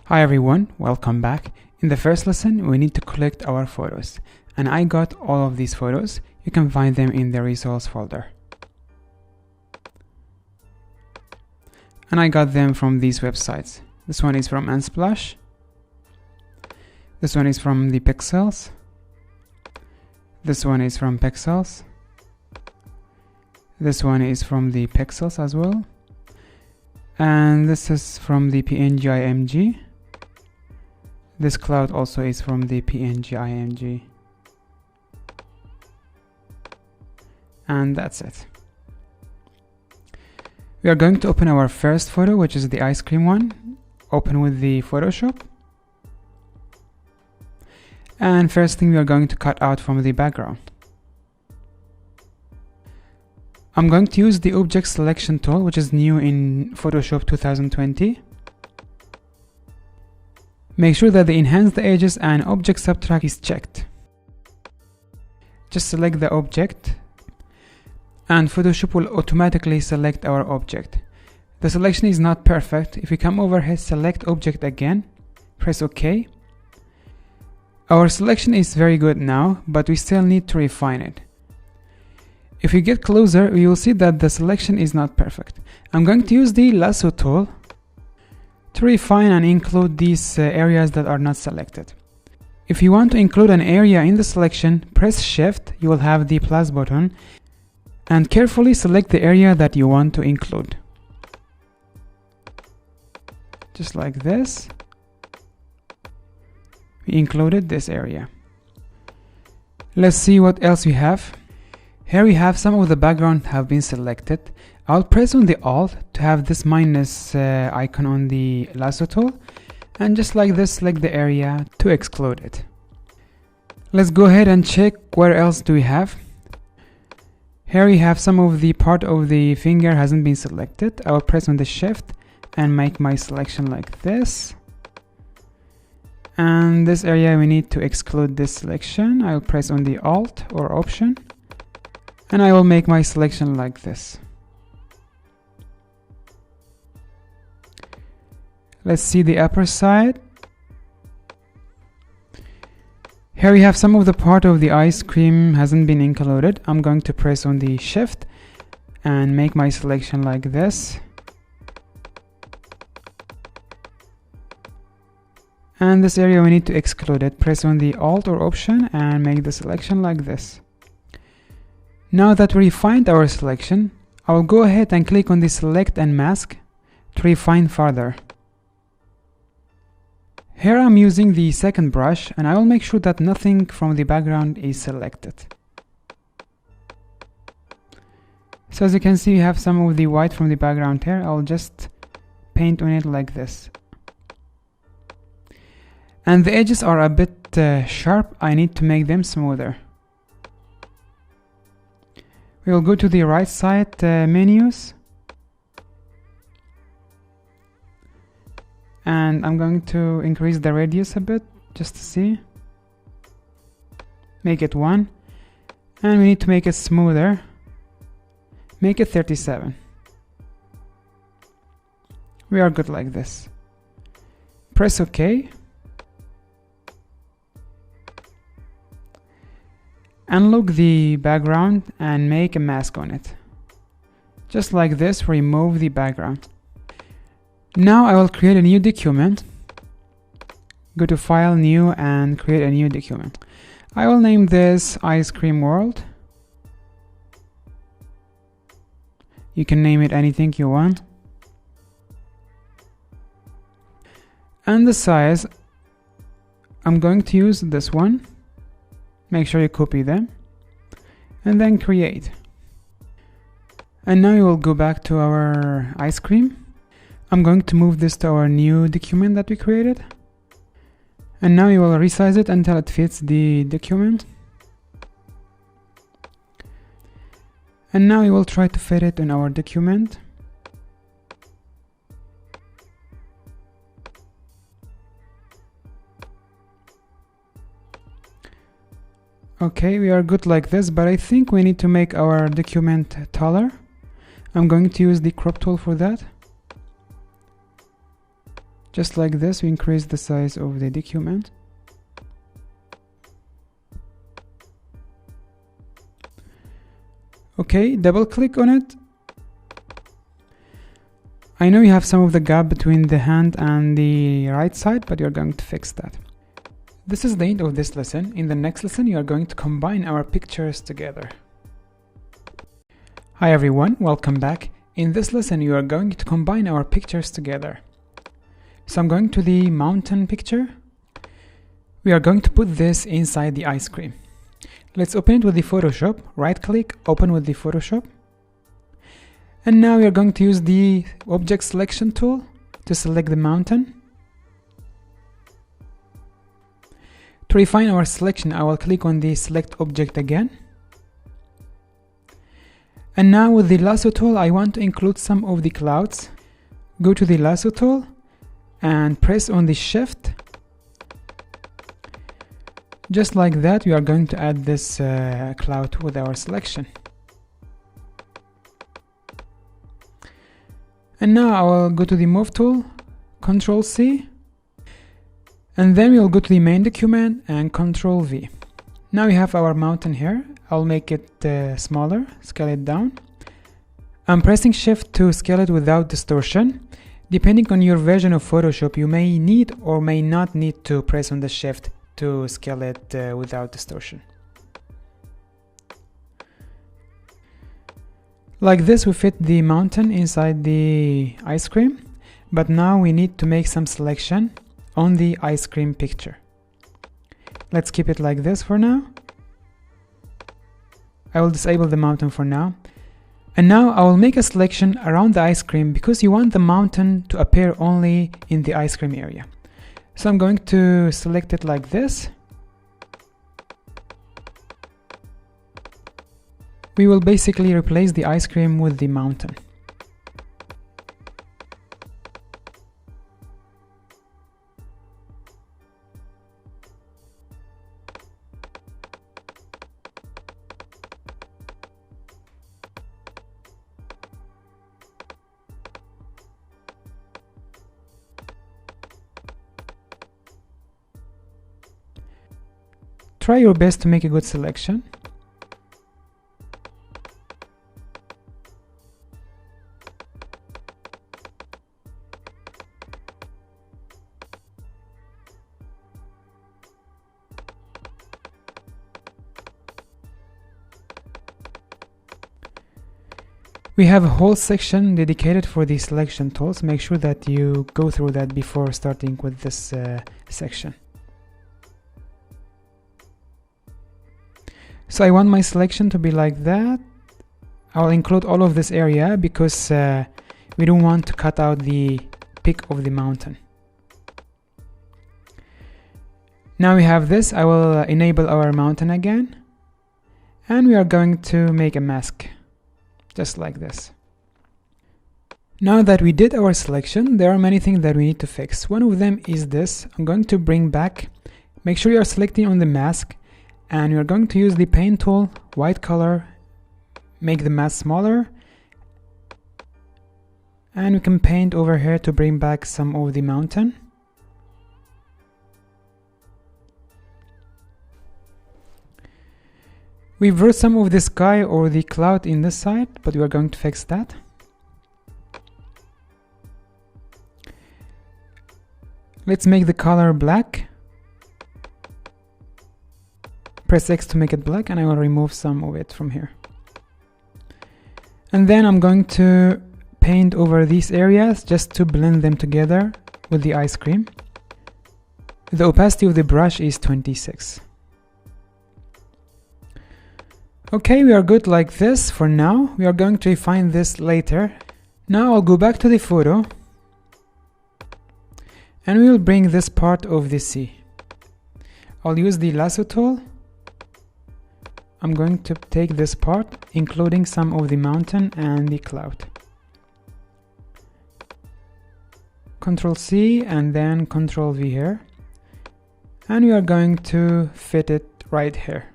Hi everyone, welcome back. In the first lesson, we need to collect our photos. And I got all of these photos. You can find them in the resource folder. And I got them from these websites. This one is from Unsplash. This one is from the Pixels. This one is from Pixels. This one is from the Pixels as well. And this is from the PNG IMG. This cloud also is from the PNG IMG. And that's it. We are going to open our first photo, which is the ice cream one. Open with the Photoshop. And first thing we are going to cut out from the background. I'm going to use the object selection tool, which is new in Photoshop 2020. Make sure that the enhance the edges and object subtract is checked. Just select the object and Photoshop will automatically select our object. The selection is not perfect. If you come over here, select object again, press OK. Our selection is very good now, but we still need to refine it. If you get closer, you will see that the selection is not perfect. I'm going to use the Lasso tool to refine and include these areas that are not selected. If you want to include an area in the selection, press Shift, you will have the plus button, and carefully select the area that you want to include. Just like this. We included this area. Let's see what else we have. Here we have some of the background have been selected. I'll press on the Alt to have this minus icon on the Lasso tool, and just like this select the area to exclude it. Let's go ahead and check where else do we have. Here we have some of the part of the finger hasn't been selected. I will press on the Shift and make my selection like this. And this area we need to exclude this selection. I will press on the Alt or Option, and I will make my selection like this. Let's see the upper side. Here we have some of the part of the ice cream hasn't been included. I'm going to press on the Shift and make my selection like this. And this area we need to exclude it. Press on the Alt or Option and make the selection like this. Now that we refined our selection, I will go ahead and click on the Select and Mask to refine further. Here I'm using the second brush and I will make sure that nothing from the background is selected. So as you can see, we have some of the white from the background here. I'll just paint on it like this. And the edges are a bit sharp. I need to make them smoother. We will go to the right side menus. And I'm going to increase the radius a bit just to see. Make it 1. And we need to make it smoother. Make it 37. We are good like this. Press OK. Unlock the background and make a mask on it. Just like this, remove the background. Now I will create a new document. Go to File, New, and create a new document. I will name this Ice Cream World. You can name it anything you want. And the size, I'm going to use this one. Make sure you copy them. And then create. And now you will go back to our ice cream. I'm going to move this to our new document that we created. And now you will resize it until it fits the document. And now you will try to fit it in our document. Okay, we are good like this, but I think we need to make our document taller. I'm going to use the crop tool for that. Just like this, we increase the size of the document. Okay, double click on it. I know you have some of the gap between the hand and the right side, but you're going to fix that. This is the end of this lesson. In the next lesson, you are going to combine our pictures together. Hi everyone, welcome back. In this lesson, you are going to combine our pictures together. So I'm going to the mountain picture. We are going to put this inside the ice cream. Let's open it with the Photoshop. Right click, open with the Photoshop. And now we are going to use the object selection tool to select the mountain. To refine our selection, I will click on the select object again. And now with the lasso tool, I want to include some of the clouds. Go to the lasso tool and press on the shift. Just like that, we are going to add this cloud with our selection. And now I will go to the move tool, Ctrl C, and then we will go to the main document and Ctrl V. Now we have our mountain here. I'll make it smaller, scale it down. I'm pressing Shift to scale it without distortion. Depending on your version of Photoshop, you may need or may not need to press on the Shift to scale it without distortion. Like this, we fit the mountain inside the ice cream, but now we need to make some selection on the ice cream picture. Let's keep it like this for now. I will disable the mountain for now. And now I will make a selection around the ice cream because you want the mountain to appear only in the ice cream area. So I'm going to select it like this. We will basically replace the ice cream with the mountain. Try your best to make a good selection. We have a whole section dedicated for the selection tools. Make sure that you go through that before starting with this section. So I want my selection to be like that. I'll include all of this area because we don't want to cut out the peak of the mountain. Now we have this. I will enable our mountain again. And we are going to make a mask. Just like this. Now that we did our selection, there are many things that we need to fix. One of them is this. I'm going to bring back, make sure you are selecting on the mask, and you're going to use the pen tool, white color, make the mask smaller, and we can paint over here to bring back some of the mountain. We wrote some of the sky or the cloud in this side, but we are going to fix that. Let's make the color black. Press X to make it black, and I will remove some of it from here. And then I'm going to paint over these areas just to blend them together with the ice cream. The opacity of the brush is 26. Okay, we are good like this for now. We are going to refine this later. Now I'll go back to the photo and we will bring this part of the sea. I'll use the lasso tool. I'm going to take this part, including some of the mountain and the cloud. Ctrl C and then Ctrl V here. And we are going to fit it right here.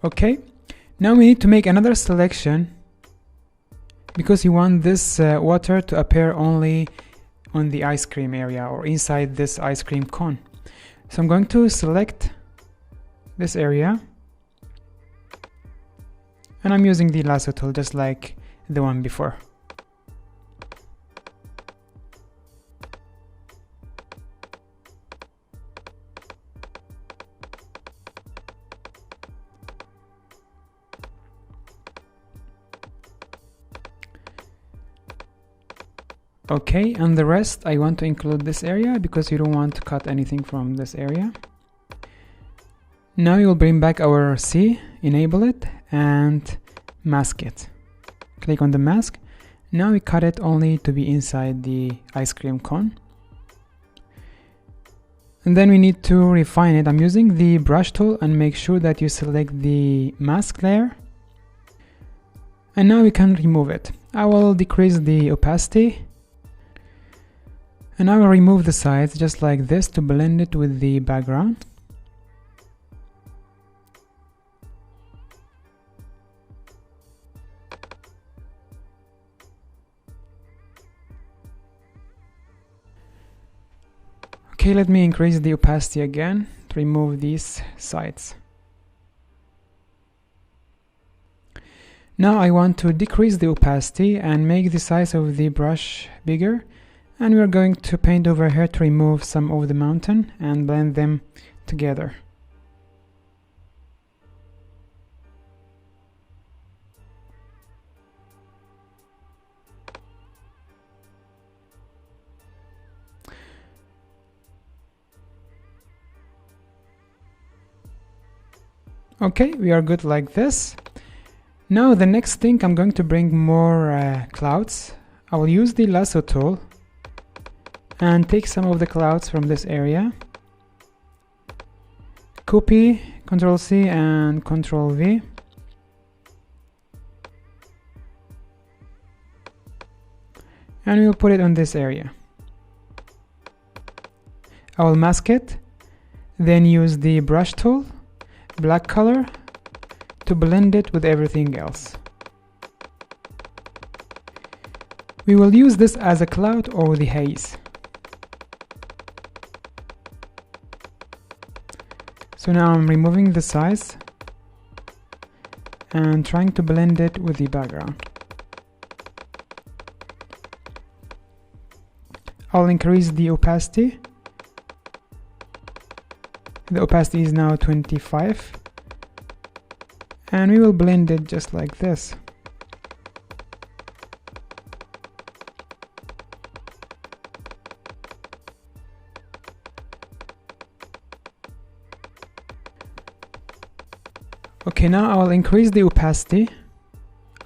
Okay, now we need to make another selection because you want this water to appear only on the ice cream area or inside this ice cream cone. So I'm going to select this area, and I'm using the lasso tool just like the one before. Okay, and the rest I want to include this area because you don't want to cut anything from this area. Now you'll bring back our C, enable it, and mask it. Click on the mask. Now we cut it only to be inside the ice cream cone. And then we need to refine it. I'm using the brush tool, and make sure that you select the mask layer. And now we can remove it. I will decrease the opacity. And I will remove the sides just like this to blend it with the background. Okay, let me increase the opacity again to remove these sides. Now I want to decrease the opacity and make the size of the brush bigger. And we're going to paint over here to remove some of the mountain and blend them together. Okay, we are good like this. Now the next thing, I'm going to bring more clouds. I will use the lasso tool and take some of the clouds from this area. Copy, Ctrl C and Ctrl V. And we'll put it on this area. I will mask it, then use the brush tool, black color, to blend it with everything else. We will use this as a cloud or the haze. So now I'm removing the size and trying to blend it with the background. I'll increase the opacity. The opacity is now 25. And we will blend it just like this. Okay, now I will increase the opacity.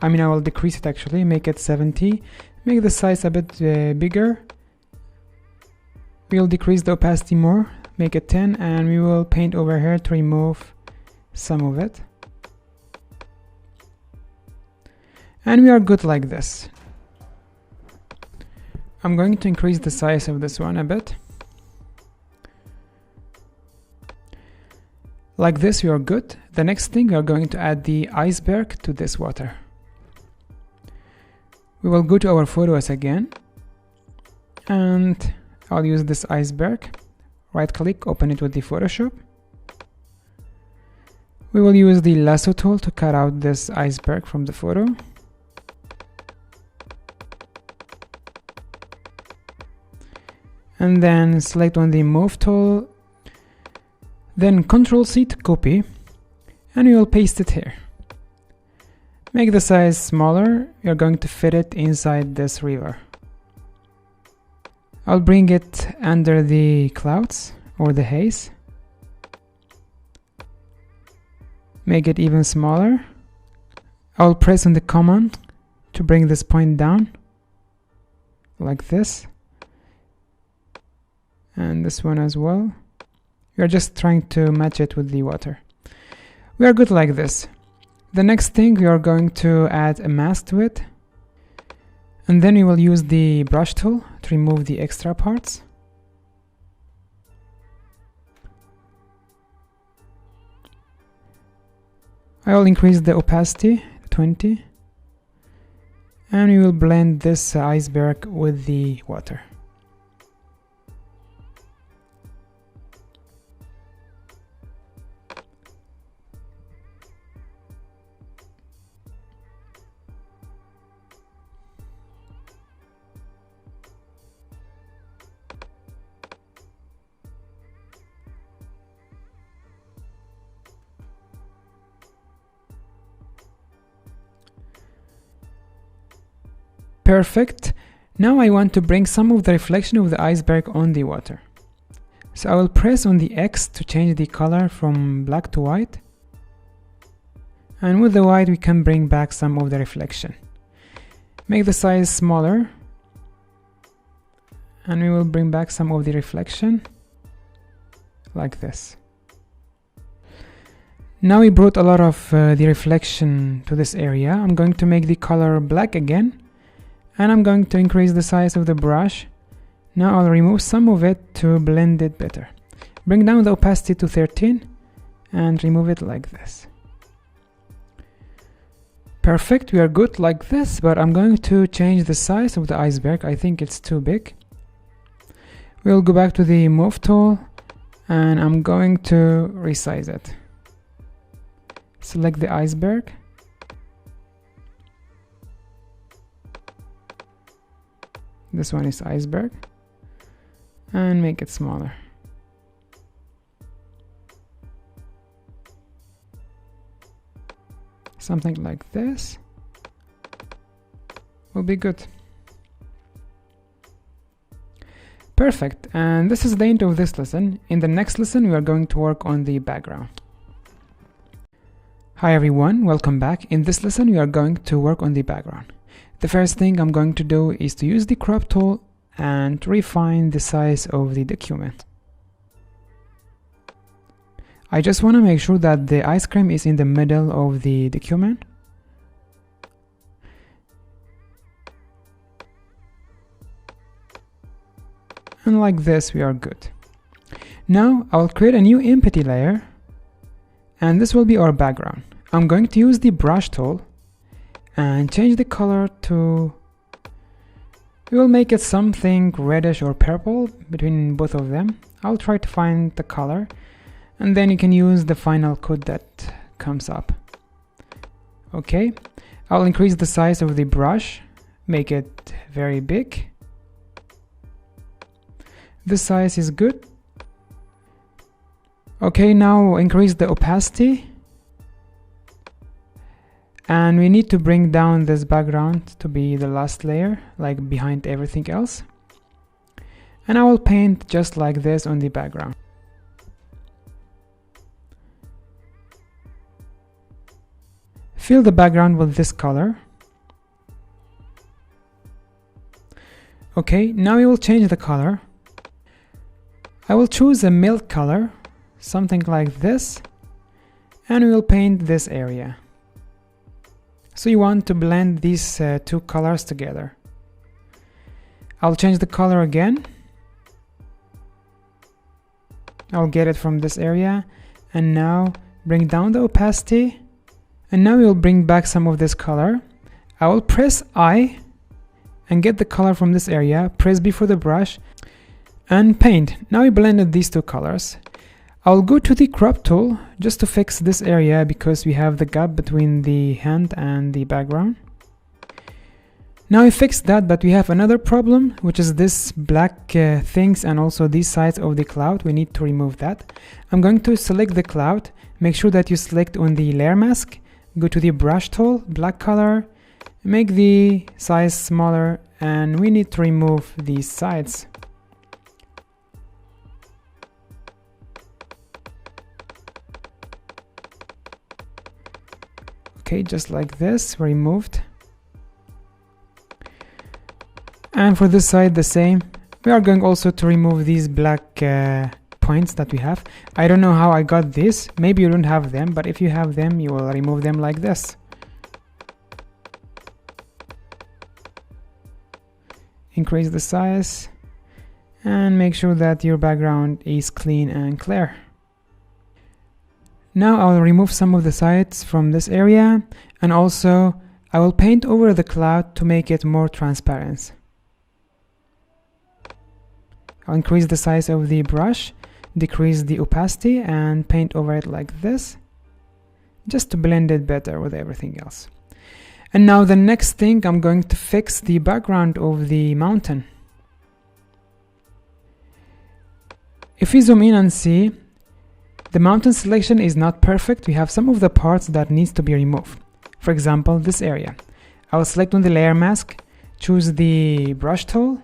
I will decrease it actually, make it 70. Make the size a bit bigger. We'll decrease the opacity more, make it 10, and we will paint over here to remove some of it. And we are good like this. I'm going to increase the size of this one a bit. Like this, we are good. The next thing, we are going to add the iceberg to this water. We will go to our photos again, and I'll use this iceberg. Right click, open it with the Photoshop. We will use the lasso tool to cut out this iceberg from the photo. And then select on the move tool, then Ctrl C to copy, and we will paste it here. Make the size smaller. You're going to fit it inside this river. I'll bring it under the clouds or the haze. Make it even smaller. I'll press on the command to bring this point down like this, and this one as well. We are just trying to match it with the water. We are good like this. The next thing, we are going to add a mask to it, and then we will use the brush tool to remove the extra parts. I will increase the opacity to 20, and we will blend this iceberg with the water. Perfect. Now I want to bring some of the reflection of the iceberg on the water. So I will press on the X to change the color from black to white. And with the white we can bring back some of the reflection. Make the size smaller. And we will bring back some of the reflection like this. Now we brought a lot of the reflection to this area. I'm going to make the color black again. And I'm going to increase the size of the brush. Now I'll remove some of it to blend it better. Bring down the opacity to 13 and remove it like this. Perfect, we are good like this, but I'm going to change the size of the iceberg. I think it's too big. We'll go back to the move tool and I'm going to resize it. Select the iceberg. This one is iceberg, and make it smaller. Something like this will be good. Perfect, and this is the end of this lesson. In the next lesson we are going to work on the background. Hi everyone, welcome back. In this lesson we are going to work on the background. The first thing I'm going to do is to use the crop tool and refine the size of the document. I just want to make sure that the ice cream is in the middle of the document. And like this we are good. Now I'll create a new empty layer and this will be our background. I'm going to use the brush tool and change the color to, we will make it something reddish or purple between both of them. I'll try to find the color and then you can use the final code that comes up. Okay, I'll increase the size of the brush, make it very big. This size is good. Okay, now increase the opacity. And we need to bring down this background to be the last layer, like behind everything else. And I will paint just like this on the background. Fill the background with this color. Okay, now we will change the color. I will choose a milk color, something like this, and we will paint this area. So you want to blend these two colors together. I'll change the color again. I'll get it from this area and now bring down the opacity, and now we'll bring back some of this color. I will press I and get the color from this area, press B for the brush and paint. Now we blended these two colors. I'll go to the crop tool just to fix this area because we have the gap between the hand and the background. Now we fixed that, but we have another problem, which is this black things and also these sides of the cloud. We need to remove that. I'm going to select the cloud. Make sure that you select on the layer mask. Go to the brush tool, black color, make the size smaller, and we need to remove these sides. Okay, just like this, removed. And for this side the same. We are going also to remove these black points that we have. I don't know how I got this. Maybe you don't have them, but if you have them, you will remove them like this. Increase the size and make sure that your background is clean and clear. Now I will remove some of the sides from this area, and also I will paint over the cloud to make it more transparent. I'll increase the size of the brush, decrease the opacity, and paint over it like this, just to blend it better with everything else. And now the next thing, I'm going to fix the background of the mountain. If we zoom in and see, the mountain selection is not perfect. We have some of the parts that needs to be removed. For example, this area. I will select on the layer mask, choose the brush tool,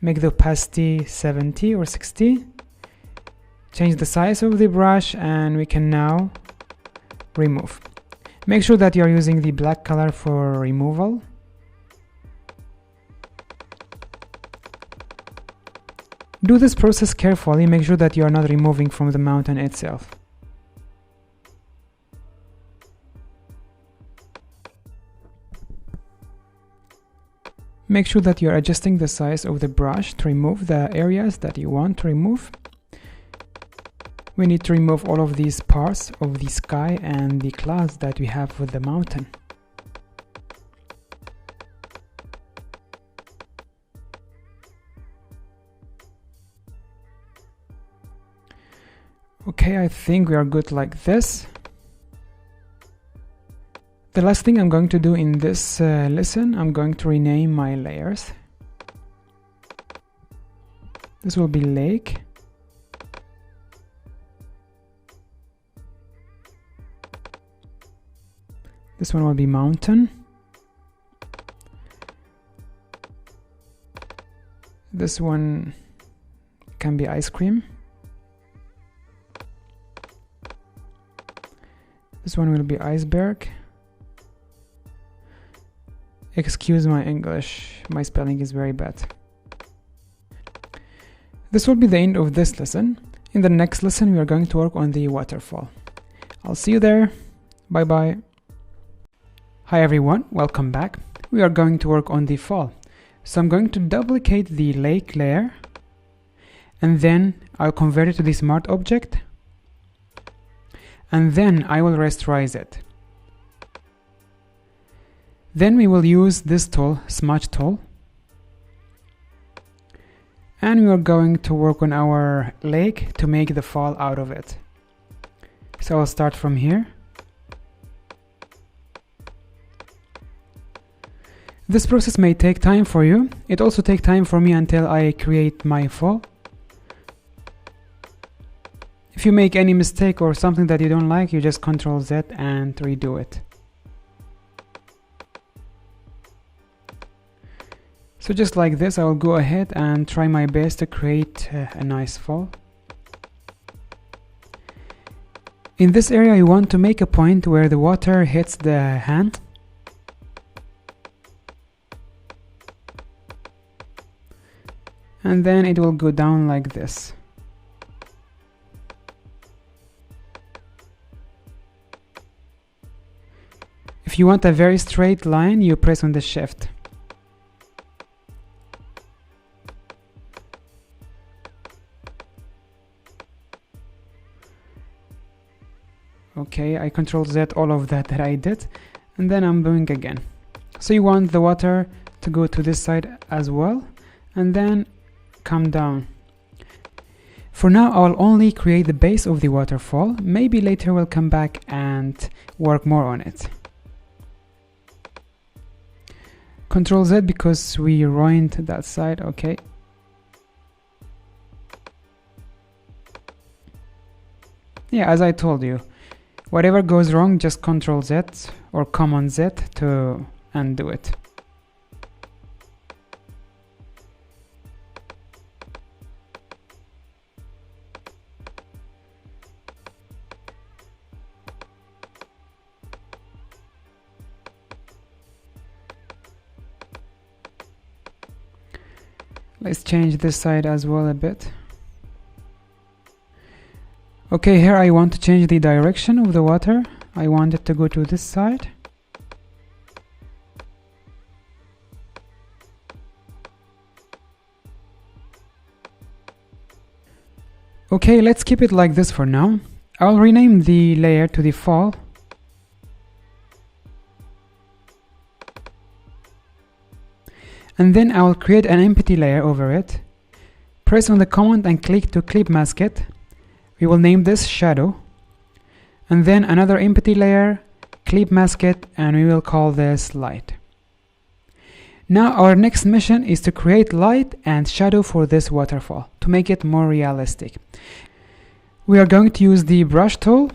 make the opacity 70 or 60, change the size of the brush, and we can now remove. Make sure that you are using the black color for removal. Do this process carefully, make sure that you are not removing from the mountain itself. Make sure that you are adjusting the size of the brush to remove the areas that you want to remove. We need to remove all of these parts of the sky and the clouds that we have with the mountain. Okay, I think we are good like this. The last thing I'm going to do in this lesson, I'm going to rename my layers. This will be lake. This one will be mountain. This one can be ice cream. This one will be iceberg. Excuse my English, my spelling is very bad. This will be the end of this lesson. In the next lesson, we are going to work on the waterfall. I'll see you there. Bye bye. Hi everyone, welcome back. We are going to work on the fall. So I'm going to duplicate the lake layer, and then I'll convert it to the smart object, and then I will rasterize it. Then we will use this tool, smudge tool, and we are going to work on our lake to make the fall out of it. So I'll start from here. This process may take time for you. It also takes time for me until I create my fall. If you make any mistake or something that you don't like, you just Ctrl Z and redo it. So just like this, I will go ahead and try my best to create a nice fall. In this area, you want to make a point where the water hits the hand. And then it will go down like this. If you want a very straight line, you press on the shift. Okay, I Ctrl Z all of that I did, and then I'm doing again. So you want the water to go to this side as well, and then come down. For now, I'll only create the base of the waterfall. Maybe later we'll come back and work more on it. Ctrl Z because we ruined that side. Okay. Yeah, as I told you, whatever goes wrong, just Ctrl Z or Command Z to undo it. Let's change this side as well a bit. Okay, here I want to change the direction of the water. I want it to go to this side. Okay, let's keep it like this for now. I'll rename the layer to the fall. And then I will create an empty layer over it. Press on the command and click to clip mask it. We will name this shadow. And then another empty layer, clip mask it, and we will call this light. Now our next mission is to create light and shadow for this waterfall to make it more realistic. We are going to use the brush tool,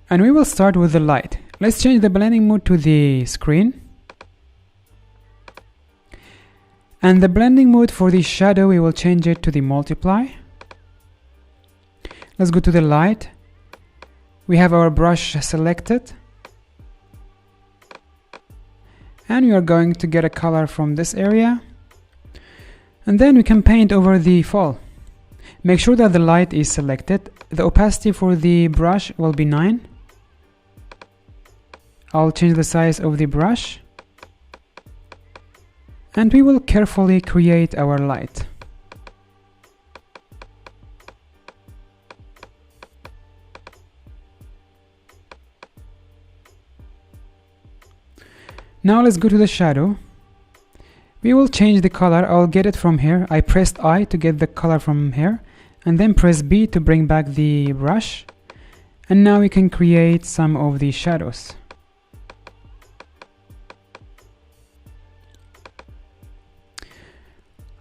and we will start with the light. Let's change the blending mode to the screen. And the blending mode for the shadow, we will change it to the multiply. Let's go to the light. We have our brush selected. And we are going to get a color from this area. And then we can paint over the fall. Make sure that the light is selected. The opacity for the brush will be 9. I'll change the size of the brush. And we will carefully create our light. Now let's go to the shadow. We will change the color. I'll get it from here. I pressed I to get the color from here, and then press B to bring back the brush. And now we can create some of the shadows.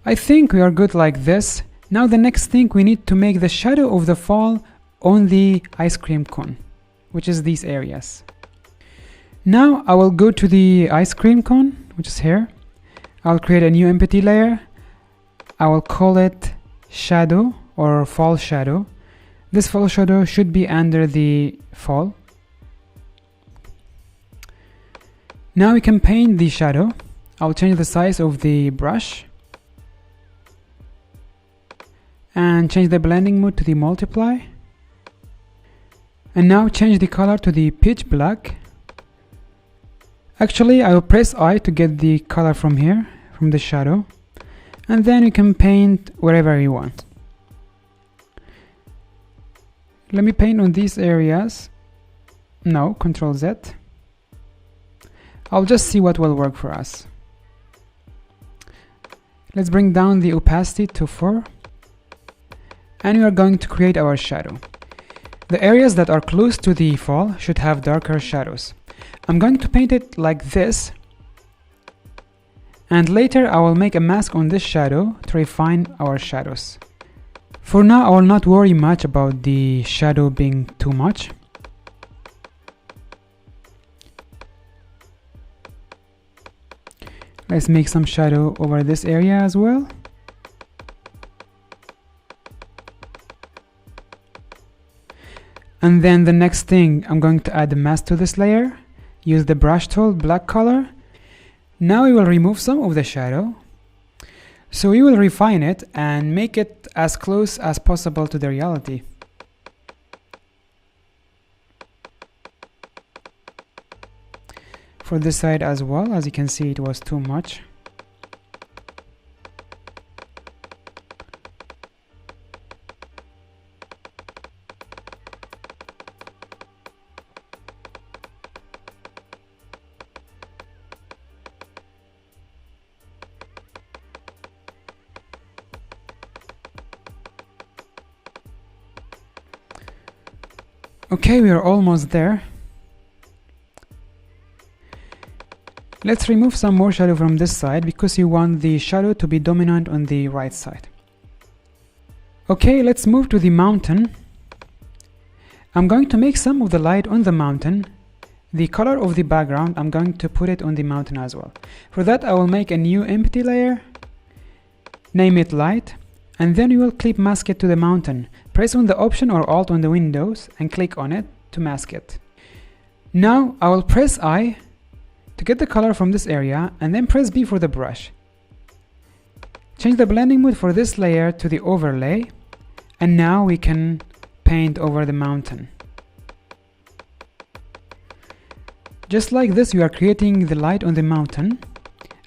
I think we are good like this. Now the next thing, we need to make the shadow of the fall on the ice cream cone, which is these areas. Now I will go to the ice cream cone, which is here. I'll create a new empty layer. I will call it shadow or fall shadow. This fall shadow should be under the fall. Now we can paint the shadow. I'll change the size of the brush and change the blending mode to the multiply. And now change the color to the pitch black. Actually, I will press I to get the color from here, from the shadow. And then you can paint wherever you want. Let me paint on these areas. No, Ctrl Z. I'll just see what will work for us. Let's bring down the opacity to 4. And we are going to create our shadow. The areas that are close to the fall should have darker shadows. I'm going to paint it like this, and later I will make a mask on this shadow to refine our shadows. For now, I will not worry much about the shadow being too much. Let's make some shadow over this area as well. And then the next thing, I'm going to add a mask to this layer. Use the brush tool, black color. Now we will remove some of the shadow. So we will refine it and make it as close as possible to the reality. For this side as well, as you can see, it was too much. Okay, we are almost there. Let's remove some more shadow from this side because you want the shadow to be dominant on the right side. Okay, let's move to the mountain. I'm going to make some of the light on the mountain. The color of the background, I'm going to put it on the mountain as well. For that, I will make a new empty layer, name it light, and then we will clip mask it to the mountain. Press on the Option or Alt on the Windows and click on it to mask it. Now I will press I to get the color from this area, and then press B for the brush. Change the blending mode for this layer to the overlay, and now we can paint over the mountain. Just like this, we are creating the light on the mountain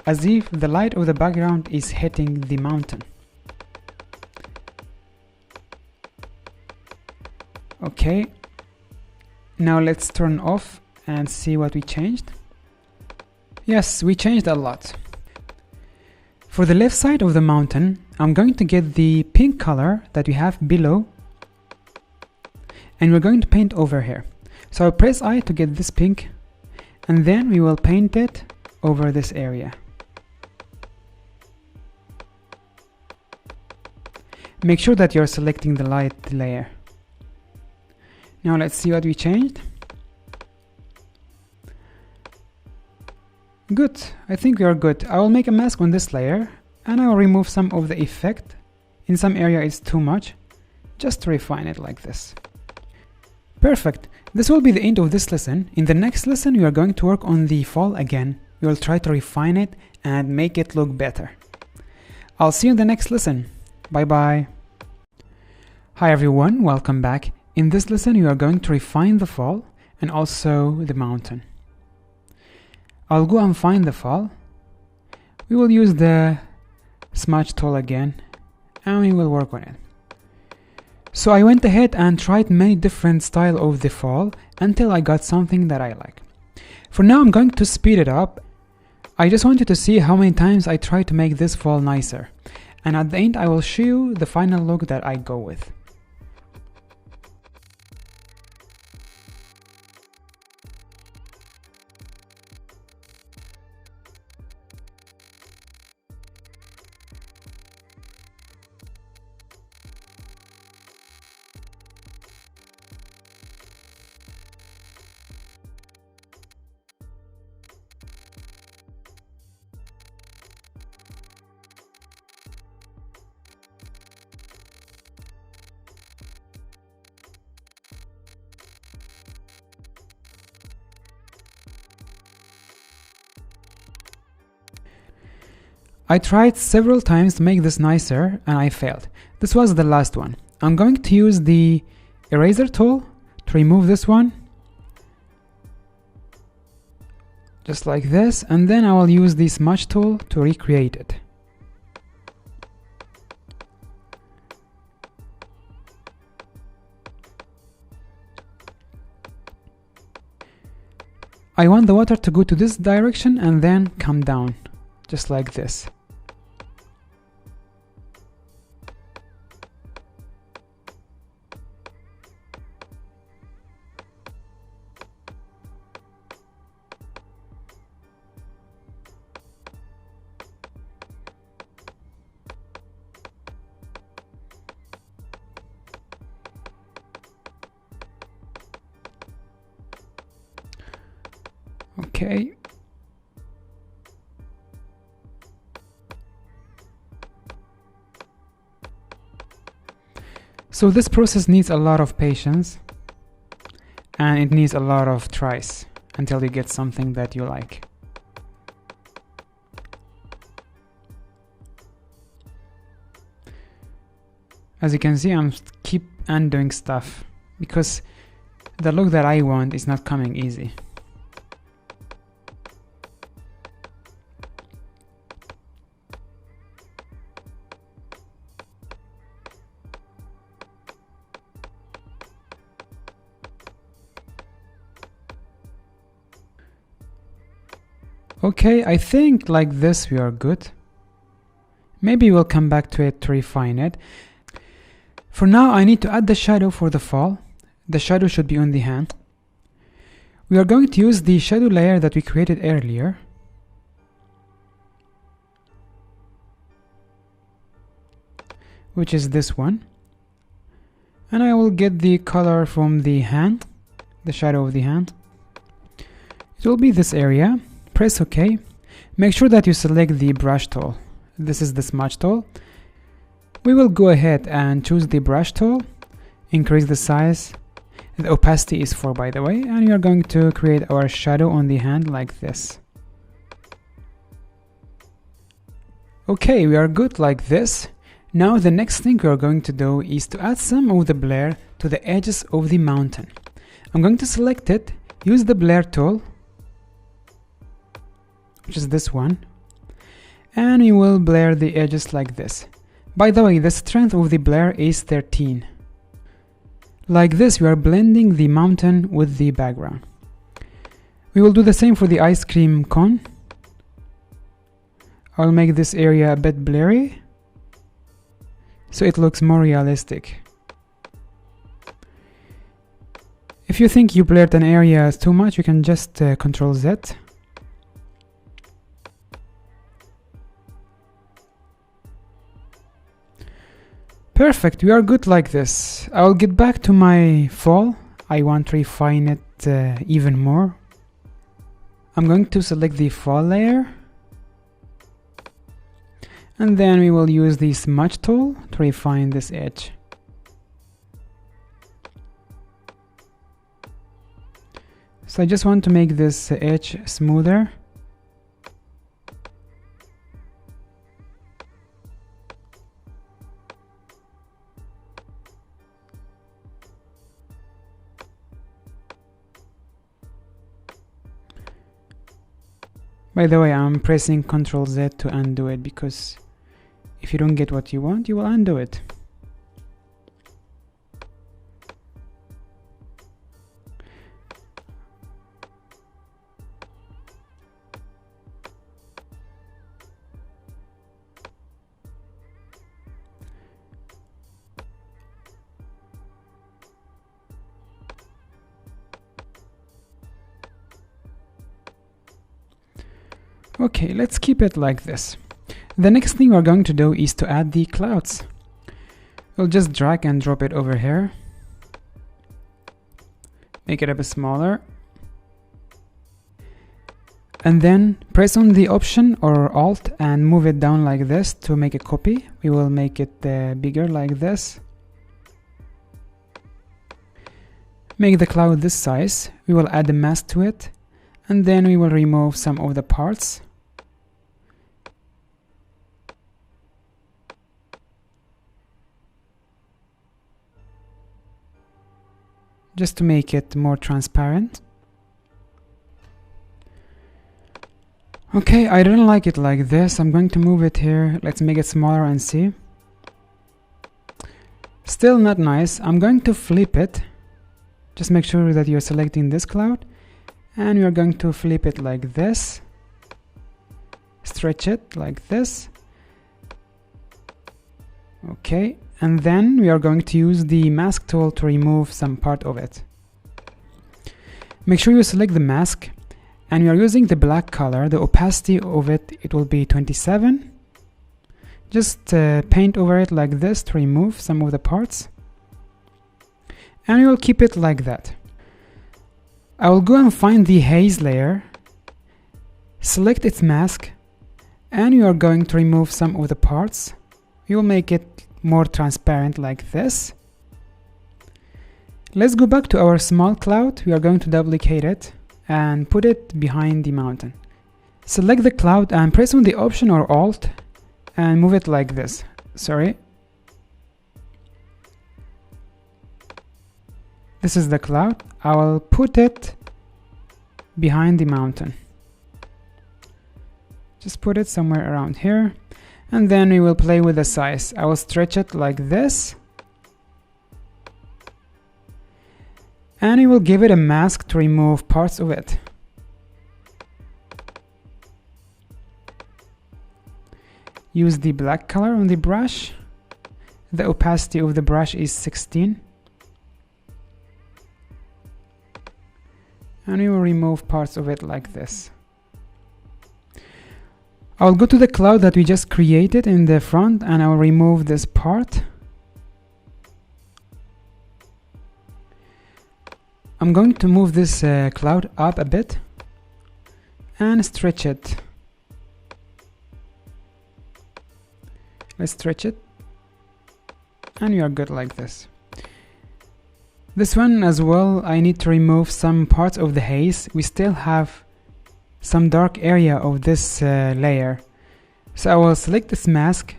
as if the light of the background is hitting the mountain. Okay, now let's turn off and see what we changed. Yes, we changed a lot. For the left side of the mountain, I'm going to get the pink color that we have below, and we're going to paint over here. So I'll press I to get this pink, and then we will paint it over this area. Make sure that you're selecting the light layer. Now let's see what we changed. Good, I think we are good. I will make a mask on this layer and I will remove some of the effect. In some area it's too much, just to refine it like this. Perfect, this will be the end of this lesson. In the next lesson we are going to work on the fall again. We will try to refine it and make it look better. I'll see you in the next lesson. Bye bye. Hi everyone, welcome back. In this lesson we are going to refine the fall and also the mountain. I'll go and find the fall. We will use the smudge tool again and we will work on it. So I went ahead and tried many different styles of the fall until I got something that I like. For now I'm going to speed it up. I just want you to see how many times I try to make this fall nicer. And at the end I will show you the final look that I go with. I tried several times to make this nicer and I failed. This was the last one. I'm going to use the eraser tool to remove this one. Just like this, and then I will use the smudge tool to recreate it. I want the water to go to this direction and then come down, just like this. Okay. So this process needs a lot of patience and it needs a lot of tries until you get something that you like. As you can see, I'm keep undoing stuff because the look that I want is not coming easy. Okay, I think like this we are good. Maybe we'll come back to it to refine it. For now I need to add the shadow for the fall. The shadow should be on the hand. We are going to use the shadow layer that we created earlier. Which is this one. And I will get the color from the hand, the shadow of the hand. It will be this area. Press OK. Make sure that you select the brush tool. This is the smudge tool. We will go ahead and choose the brush tool, increase the size. The opacity is 4 by the way, and we are going to create our shadow on the hand like this. Okay, we are good like this. Now the next thing we are going to do is to add some of the blur to the edges of the mountain. I'm going to select it, use the blur tool, which is this one, and we will blur the edges like this. By the way, the strength of the blur is 13. Like this, we are blending the mountain with the background. We will do the same for the ice cream cone. I'll make this area a bit blurry so it looks more realistic. If you think you blurred an area too much, you can just Ctrl Z. Perfect, we are good like this. I'll get back to my fall. I want to refine it even more. I'm going to select the fall layer. And then we will use the smudge tool to refine this edge. So I just want to make this edge smoother. By the way, I'm pressing Ctrl Z to undo it, because if you don't get what you want, you will undo it. Okay, let's keep it like this. The next thing we're going to do is to add the clouds. We'll just drag and drop it over here. Make it a bit smaller. And then press on the Option or Alt and move it down like this to make a copy. We will make it bigger like this. Make the cloud this size. We will add a mask to it. And then we will remove some of the parts. Just to make it more transparent. Okay, I don't like it like this. I'm going to move it here. Let's make it smaller and see. Still not nice. I'm going to flip it. Just make sure that you're selecting this cloud. And we are going to flip it like this. Stretch it like this. Okay. And then we are going to use the mask tool to remove some part of it. Make sure you select the mask, and we are using the black color. The opacity of it will be 27. Just paint over it like this to remove some of the parts. And we will keep it like that. I will go and find the haze layer, select its mask, and you are going to remove some of the parts. We will make it more transparent like this. Let's go back to our small cloud. We are going to duplicate it and put it behind the mountain. Select the cloud and press on the Option or Alt and move it like this. Sorry. This is the cloud. I will put it behind the mountain. Just put it somewhere around here. And then we will play with the size. I will stretch it like this. And we will give it a mask to remove parts of it. Use the black color on the brush. The opacity of the brush is 16. And we will remove parts of it like this. I'll go to the cloud that we just created in the front and I'll remove this part. I'm going to move this cloud up a bit and stretch it. Let's stretch it. And we are good like this. This one as well, I need to remove some parts of the haze. We still have some dark area of this layer. So I will select this mask,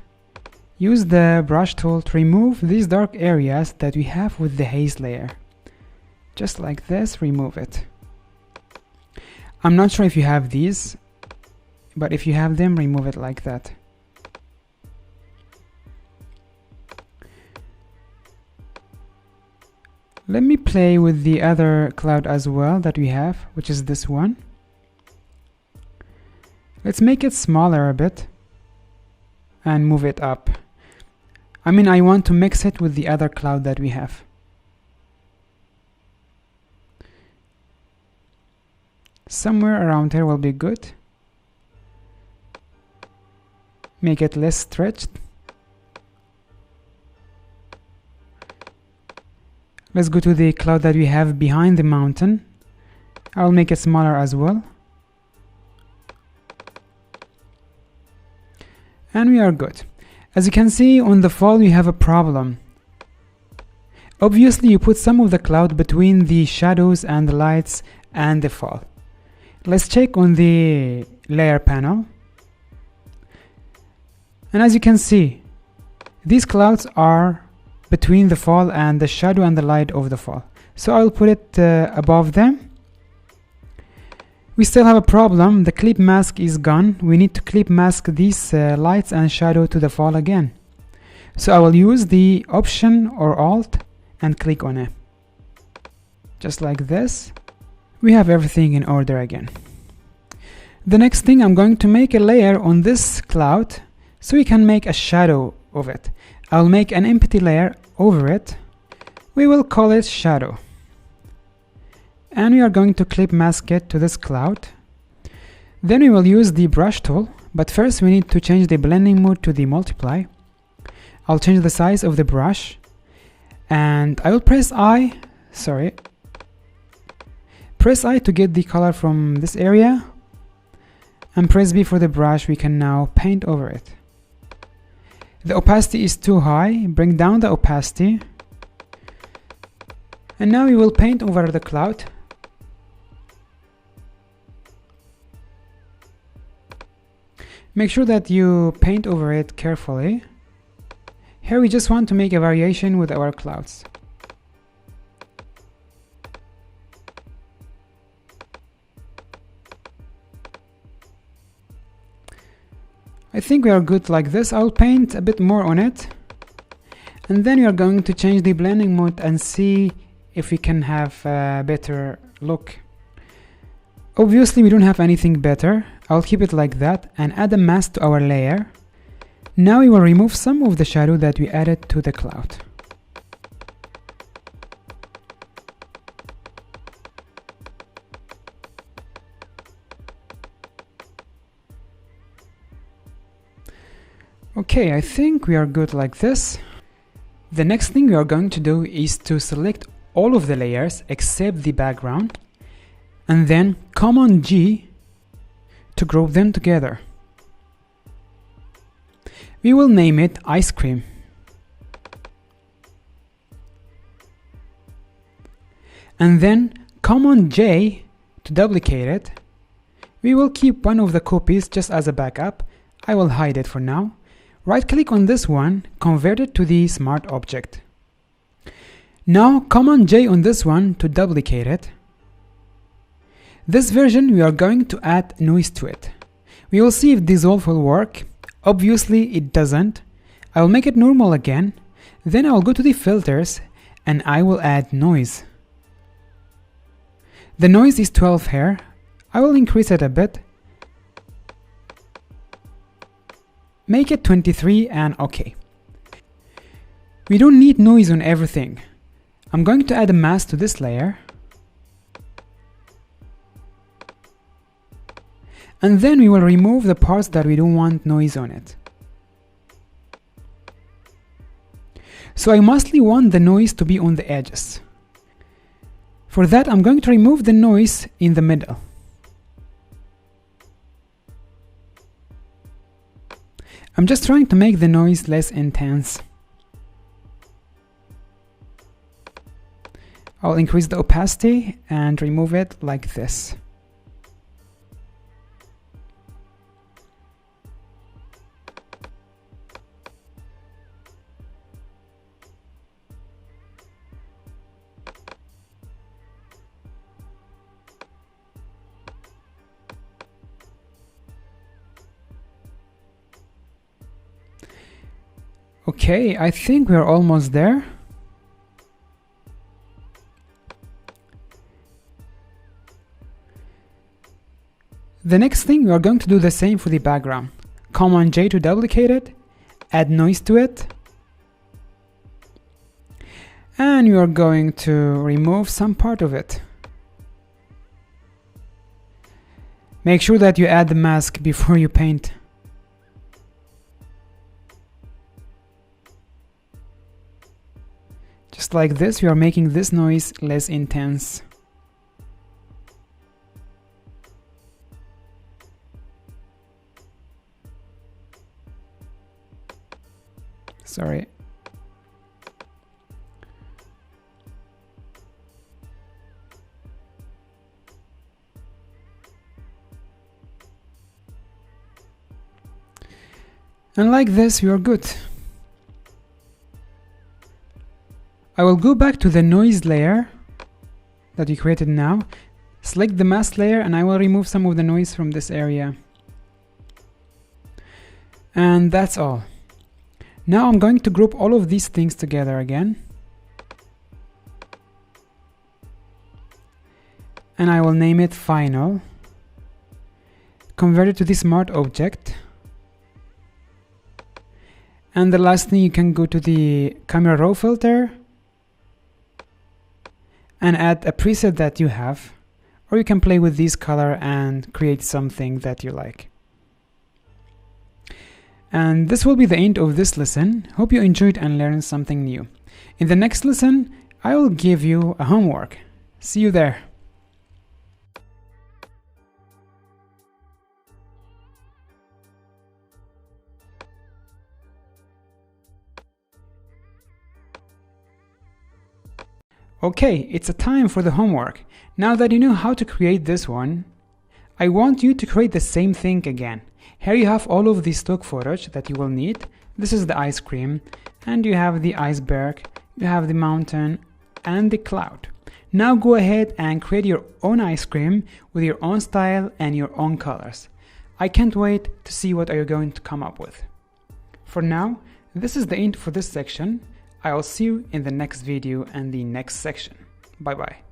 use the brush tool to remove these dark areas that we have with the haze layer. Just like this, remove it. I'm not sure if you have these, but if you have them, remove it like that. Let me play with the other cloud as well that we have, which is this one. Let's make it smaller a bit and move it up. I mean, I want to mix it with the other cloud that we have. Somewhere around here will be good. Make it less stretched. Let's go to the cloud that we have behind the mountain. I'll make it smaller as well. And we are good. As you can see, on the fall we have a problem. Obviously, you put some of the cloud between the shadows and the lights and the fall. Let's check on the layer panel. And as you can see, these clouds are between the fall and the shadow and the light of the fall. So I'll put it above them. We still have a problem. The clip mask is gone. We need to clip mask these lights and shadow to the fall again. So I will use the Option or Alt and click on it. Just like this. We have everything in order again. The next thing, I'm going to make a layer on this cloud so we can make a shadow of it. I'll make an empty layer over it. We will call it shadow. And we are going to clip mask it to this cloud. Then we will use the brush tool, but first we need to change the blending mode to the multiply. I'll change the size of the brush and I will press I to get the color from this area, and press B for the brush. We can now paint over it. The opacity is too high. Bring down the opacity. And now we will paint over the cloud. Make sure that you paint over it carefully. Here we just want to make a variation with our clouds. I think we are good like this. I'll paint a bit more on it. And then we are going to change the blending mode and see if we can have a better look. Obviously we don't have anything better. I'll keep it like that and add a mask to our layer. Now we will remove some of the shadow that we added to the cloud. Okay, I think we are good like this. The next thing we are going to do is to select all of the layers except the background, and then Command G to group them together. We will name it Ice Cream. And then Command J to duplicate it. We will keep one of the copies just as a backup. I will hide it for now. Right click on this one, convert it to the smart object. Now Command J on this one to duplicate it. This version we are going to add noise to it. We will see if dissolve will work. Obviously it doesn't. I will make it normal again. Then I will go to the filters and I will add noise. The noise is 12 here. I will increase it a bit. Make it 23 and OK. We don't need noise on everything. I'm going to add a mask to this layer. And then we will remove the parts that we don't want noise on it. So I mostly want the noise to be on the edges. For that, I'm going to remove the noise in the middle. I'm just trying to make the noise less intense. I'll increase the opacity and remove it like this. Okay, I think we're almost there. The next thing, we are going to do the same for the background. Command J to duplicate it, add noise to it, and you are going to remove some part of it. Make sure that you add the mask before you paint. Just like this, we are making this noise less intense. Sorry. And like this, we are good. I will go back to the noise layer that we created now, select the mask layer, and I will remove some of the noise from this area. And that's all. Now I'm going to group all of these things together again. And I will name it Final. Convert it to the smart object. And the last thing, you can go to the camera raw filter and add a preset that you have, or you can play with this color and create something that you like. And this will be the end of this lesson. Hope you enjoyed and learned something new. In the next lesson, I will give you a homework. See you there. Okay, it's a time for the homework. Now that you know how to create this one, I want you to create the same thing again. Here you have all of the stock footage that you will need. This is the ice cream, and you have the iceberg, you have the mountain, and the cloud. Now go ahead and create your own ice cream with your own style and your own colors. I can't wait to see what you're going to come up with. For now, this is the end for this section. I will see you in the next video and the next section. Bye bye.